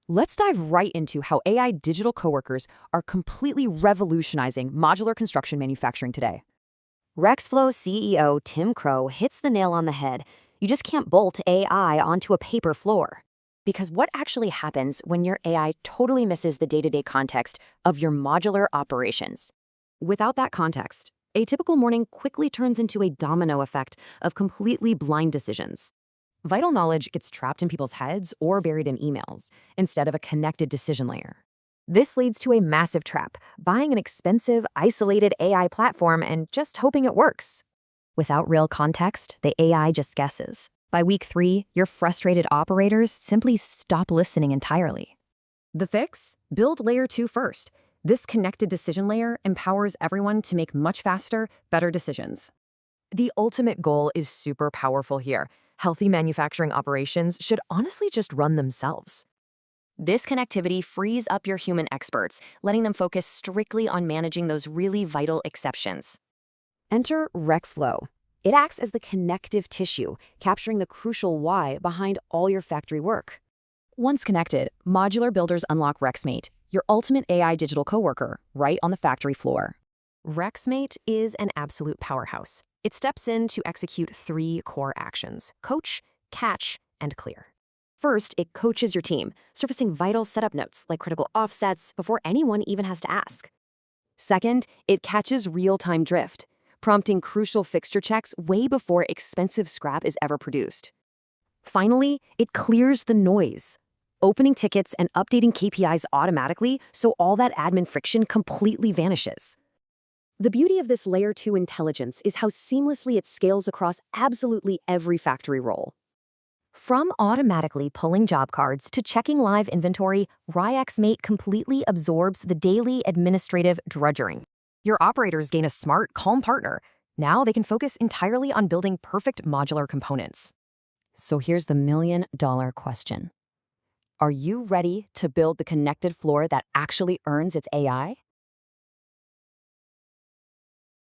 Let's dive right into how AI digital coworkers are completely revolutionizing modular construction manufacturing today. Wrxflo CEO Tim Crow hits the nail on the head. You just can't bolt AI onto a paper floor. Because what actually happens when your AI totally misses the day-to-day context of your modular operations? Without that context, a typical morning quickly turns into a domino effect of completely blind decisions. Vital knowledge gets trapped in people's heads or buried in emails, instead of a connected decision layer. This leads to a massive trap, buying an expensive, isolated AI platform and just hoping it works. Without real context, the AI just guesses. By week 3, your frustrated operators simply stop listening entirely. The fix? Build layer 2 first. This connected decision layer empowers everyone to make much faster, better decisions. The ultimate goal is super powerful here. Healthy manufacturing operations should honestly just run themselves. This connectivity frees up your human experts, letting them focus strictly on managing those really vital exceptions. Enter Wrxflo. It acts as the connective tissue, capturing the crucial why behind all your factory work. Once connected, modular builders unlock Wrxmate, your ultimate AI digital coworker, right on the factory floor. Wrxmate is an absolute powerhouse. It steps in to execute 3 core actions: coach, catch, and clear. First, it coaches your team, surfacing vital setup notes like critical offsets before anyone even has to ask. Second, it catches real-time drift, prompting crucial fixture checks way before expensive scrap is ever produced. Finally, it clears the noise, opening tickets and updating KPIs automatically so all that admin friction completely vanishes. The beauty of this Layer 2 intelligence is how seamlessly it scales across absolutely every factory role. From automatically pulling job cards to checking live inventory, Wrxmate completely absorbs the daily administrative drudgery. Your operators gain a smart, calm partner. Now they can focus entirely on building perfect modular components. So here's the million-dollar question. Are you ready to build the connected floor that actually earns its AI?